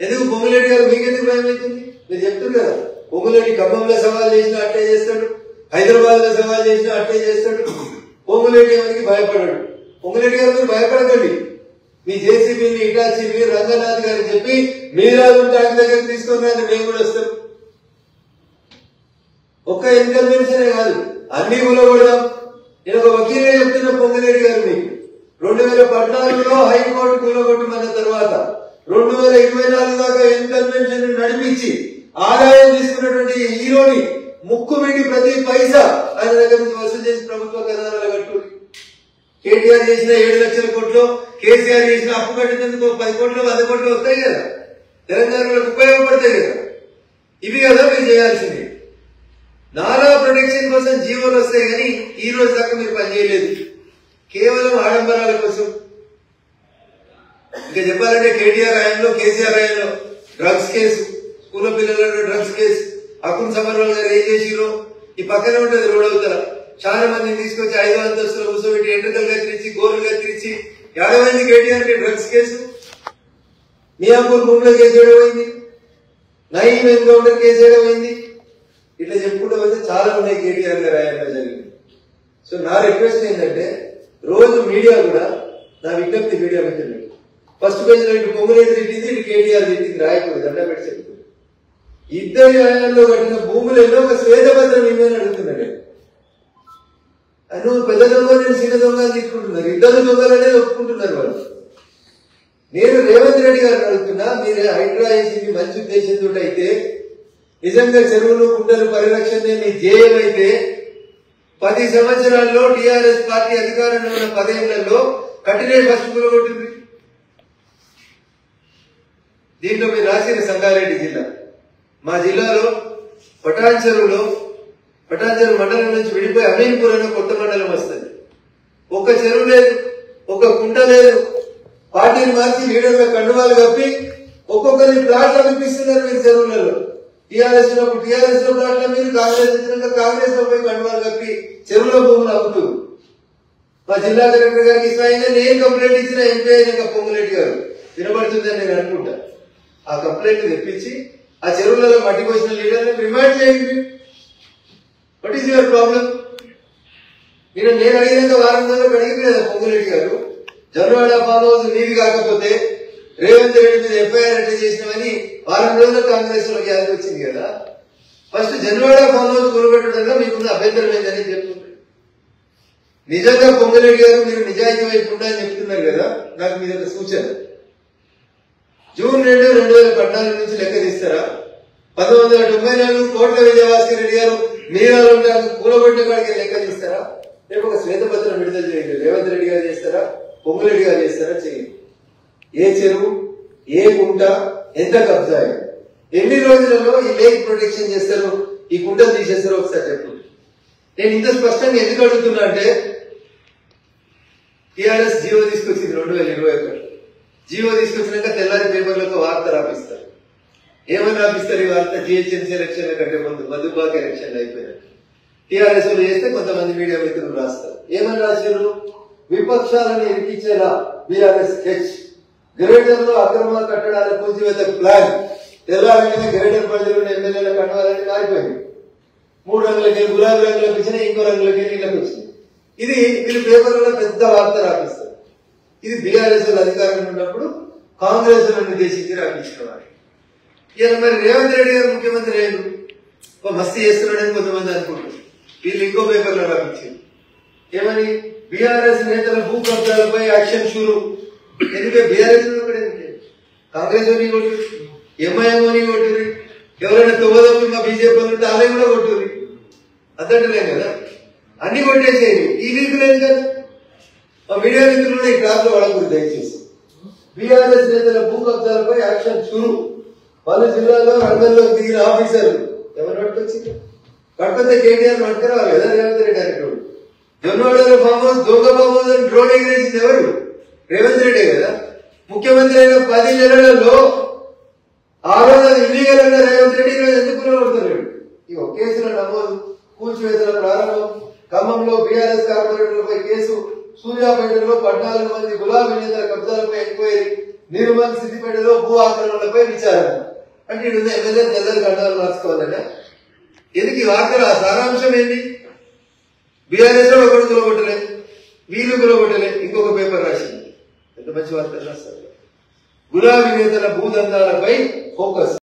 ఎందుకు పొంగులేటి గారు మీకెందుకు భయం అవుతుంది? మీరు చెప్తారు కదా, పొంగులేటి ఖమ్మంలో సవాల్ చేసినా అట్టే చేస్తాడు, హైదరాబాద్ లో సవాల్ చేసినా అట్టే చేస్తాడు. పొంగులేటి ఎవరికి భయపడాడు. పొంగులేటి గారు మీరు భయపడకండి. మీ జేసీబీని ఇటాచీని రంగనాథ్ గారికి చెప్పి మీరాలు ట్యాంక్ దగ్గర తీసుకుని మేము కూడా వస్తాం. ఒక్క ఇన్కన్వెన్షనే కాదు, అన్ని కూలగొడదాం. నేను ఒక వకీలే చెప్తున్న పొంగులేటి గారు మీకు 2014లో హైకోర్టు కూలగొట్టమన్న తర్వాత 2024 దాకా ఇన్కన్వెన్షన్ నడిపించి ఆదాయం తీసుకున్నటువంటి హీరోని ముక్కు మిడి ప్రతి పైసా ఆయన దగ్గర నుంచి వసూలు చేసి ప్రభుత్వ ఖజానాలో కట్టుకుని కేటీఆర్ చేసిన 7 లక్షల కోట్లు, కేసీఆర్ చేసిన అప్పు కట్టినందుకు 10 కోట్లు 100 కోట్లు వస్తాయి కదా, తెలంగాణలో ఉపయోగపడతాయి కదా. ఇవి కదా మీరు చేయాల్సింది. నాలా ప్రొటెక్షన్ కోసం జీవోలు వస్తాయి కానీ ఈ రోజు దాకా మీరు పనిచేయలేదు, కేవలం ఆడంబరాల కోసం. ఇంకా చెప్పాలంటే కేటీఆర్ హయాంలో కేసీఆర్ హయాంలో డ్రగ్స్ కేసు, స్కూల్ పిల్లలలో డ్రగ్స్ కేసు, అకున్ సమర్వాల్ గారు ఏం చేసిరో ఈ పక్కనే ఉంటుంది రోడ్ అవుతారా, చాలా మందిని తీసుకొచ్చి 5వ అంతస్తులో కూర్చోబెట్టి ఎంట్రుకలు కత్తిరించి గోర్లు కత్తిరించి ఏడమైంది కేటీఆర్ కి డ్రగ్స్ కేసు. మియాపూర్ భూమిలో కేసు ఏడమైంది, నయీం ఎన్కౌంటర్ కేసు ఏడమైంది. ఇట్లా చెప్పుకుంటూ వస్తే చాలా ఉన్నాయి కేటీఆర్ గారు హయాంలో జరిగింది. సో నా రిక్వెస్ట్ ఏంటంటే రోజు మీడియా కూడా, నా విజ్ఞప్తి మీడియా మిత్రులు, ఫస్ట్ పేజ్ లో ఇటు పొంగులేటి తిట్టింది, ఇటు కేటీఆర్ తిట్టింది రాయకూడదు, దండ పెట్టి చెప్తుంది. ఇద్దరి హయాంలో కట్టిన భూములలో ఒక శ్వేతపత్రం ఇవ్వని అడుగుతున్నాడు. నువ్వు పెద్ద దొంగ, నేను చిన్న దొంగ అని తీసుకుంటున్నారు, ఇద్దరు దొంగలనే ఒప్పుకుంటున్నారు వాళ్ళు. నేను రేవంత్ రెడ్డి గారిని అడుగుతున్నా, మీరు హైడ్రా వేసింది మంచి ఉద్దేశంతో అయితే, నిజంగా చెరువులు కుంటలు పరిరక్షణ మీ ధ్యేయం అయితే 10 సంవత్సరాల్లో టీఆర్ఎస్ పార్టీ అధికారంలో ఉన్న 10 ఏళ్లలో కట్టినేడు ఫస్ట్ కూలగొట్టింది. దీంట్లో మీరు రాసిన సంగారెడ్డి జిల్లా, మా జిల్లాలో పటాన్ చెరువు మండలం నుంచి విడిపోయి అమీన్పూర్ అనే కొత్త మండలం వస్తుంది. ఒక్క చెరువు లేదు, ఒక కుంట లేదు. పార్టీని మార్చి లీడర్ల కండువాలు కప్పి ఒక్కొక్కరిని ప్లాట్లు అనిపిస్తున్నారు మీరు చెరువులలో. టీఆర్ఎస్ ఉన్నప్పుడు టీఆర్ఎస్ లో ప్లాట్ల మీరు, కాంగ్రెస్ వచ్చినాక కాంగ్రెస్ లో పోయి కండువాలు కప్పి చెరువుల భూములు అమ్ముతూ. మా జిల్లా కలెక్టర్ గారికి స్వయంగా నేను కంప్లైంట్ ఇచ్చిన ఎంపీ అయినాక పొంగులేటి గారు వినబడుతుందని నేను అనుకుంటా. ఆ కంప్లైంట్ తెప్పించి ఆ చెరువులలో మట్టి పోసిన లీడర్ని రిమాండ్ చేయండి. What is your problem? నేను అడిగినాక వారం రోజులకు అడిగింది కదా పొంగులేటి గారు, జొన్నవాడ ఫామ్ హౌస్ నీది కాకపోతే రేవంత్ రెడ్డి మీద ఎఫ్ఐఆర్ అంటే చేసినామని వారం రోజుల్లో కాంగ్రెస్ లో గ్యాస్ వచ్చింది కదా. ఫస్ట్ జొన్నవాడ ఫామ్ హౌస్ కూలగొట్టడంలో మీకున్న అభ్యంతరం ఏందని చెప్తున్నారు. నిజంగా పొంగులేటి గారు మీరు నిజాయితీ వైపు ఉండాలని చెప్తున్నారు కదా, నాకు మీద ఒక సూచన. జూన్ 2, 2014 నుంచి లెక్క తీస్తారా? 1994 కోట్ల విజయభాస్కర్ రెడ్డి గారు మీరాలు కూలగొట్టిన కాడికి లెక్క తీస్తారా? రేపు ఒక శ్వేతపత్రం విడుదల చేయండి. రేవంత్ రెడ్డి గారు చేస్తారా, పొంగులేటి గారు చేస్తారా? చేయండి. ఏ చెరువు, ఏ గుంట, ఎంత కబ్జా, ఎన్ని రోజులలో ఈ లేక్ ప్రొటెక్షన్ చేస్తారు, ఈ గుంటలు తీసేస్తారో ఒకసారి చెప్పండి. నేను ఇంత స్పష్టంగా ఎందుకు అడుగుతున్నా అంటే, టీఆర్ఎస్ జీవో తీసుకొచ్చింది 2021. జీవో తీసుకొచ్చినాక తెల్లారి పేపర్లకు వార్త రాపిస్తారు. ఏమని రాపిస్తారు ఈ వార్త? జిహెచ్ఎంసీ ఎలక్షన్ల కంటే ముందు మధుబాక్ ఎలక్షన్లు అయిపోయినాక టీఆర్ఎస్ లో చేస్తే కొంతమంది మీడియా మిత్రులు రాస్తారు. ఏమని రాశారు? విపక్షాలను ఇరికించేలా బీఆర్ఎస్ స్కెచ్, గ్రేటర్ లో అక్రమ కట్టడాల కూల్చివేత ప్లాన్. తెల్లారంగానే గ్రేటర్ పరిధిలోని ఎమ్మెల్యేల కట్టడాలని మారిపోయింది. 3 రంగులకి, గులాబీ రంగులకు వచ్చినాయి, ఇంకో రంగులకి నీళ్ళకి వచ్చినాయి. ఇది వీళ్ళు పేపర్లలో పెద్ద వార్త రాపిస్తారు. ఇది బీఆర్ఎస్ అధికారంలో ఉన్నప్పుడు కాంగ్రెస్ నిర్దేశించి రాపించిన వారు. ఇలా మరి రేవంత్ రెడ్డి గారు ముఖ్యమంత్రి అయ్యారు, మస్తీ చేస్తున్నాడని కొంతమంది అనుకుంటారు. వీళ్ళు ఇంకో పేపర్లో రాపించారు. ఏమని? బీఆర్ఎస్ నేతల భూ కబ్జాలపై యాక్షన్ షూరు. ఎందుకంటే బీఆర్ఎస్ కాంగ్రెస్ అని కొట్టురు, ఎంఐఎం అని కొట్టురు, ఎవరైనా తొవ్వదొప్పి మా బీజేపీ ఉంటే వాళ్ళే కూడా కొట్టురు. అదంటలేం కదా, అన్ని కొట్టేసేది. ఈ వీక్ లేదు కదా. మా మీడియా మిత్రులు ఈ క్లాస్ లో వాడకూడదు దయచేసి. బీఆర్ఎస్ నేతల భూ కబ్జాలపై యాక్షన్ షూరు. పలు జిల్లాలో రంగంలోకి దిగిన ఆఫీసర్లు ఎవరు పట్టుకొచ్చింది? పట్టుకొస్తే కేటీఆర్ పట్టుకురావాలి కదా రేవంత్ రెడ్డి అనేటోడు. జొన్నవాడలో ఫామ్ హౌస్, దొంగ ఫామ్ హౌస్ అని డ్రోన్ ఎగిరేసింది ఎవరు? రేవంత్ రెడ్డి కదా. ముఖ్యమంత్రి అయిన 10 నెలలలో ఆ రోజు అది ఇల్లీగల్ అయిన రేవంత్ రెడ్డి ఈరోజు ఎందుకు కొడుతున్నాడు? ఈ ఒక కేసుల నమోదు, కూల్చివేతల ప్రారంభం, ఖమ్మంలో బీఆర్ఎస్ కార్పొరేటర్లపై కేసు, సూర్యాపేటలో 14 మంది గులాబీ నేతల కబ్జాలపై ఎంక్వైరీ, నిర్మల్ సిద్దిపేటలో భూ ఆక్రమణలపై విచారణ అంటే ఇటు ఎమ్మెల్యే తెల్లని గంటలు మార్చుకోవాలన్నా ఎందుకు ఈ వార్తల సారాంశం ఏంటి? బీఆర్ఎస్ లో ఒకడు కులగొట్టలే, వీళ్ళు కులగొట్టలే, ఇంకొక పేపర్ రాసింది. ఎంత మంచి వార్తలు రాస్తారు. గులాబీ నేతల భూదందాలపై ఫోకస్.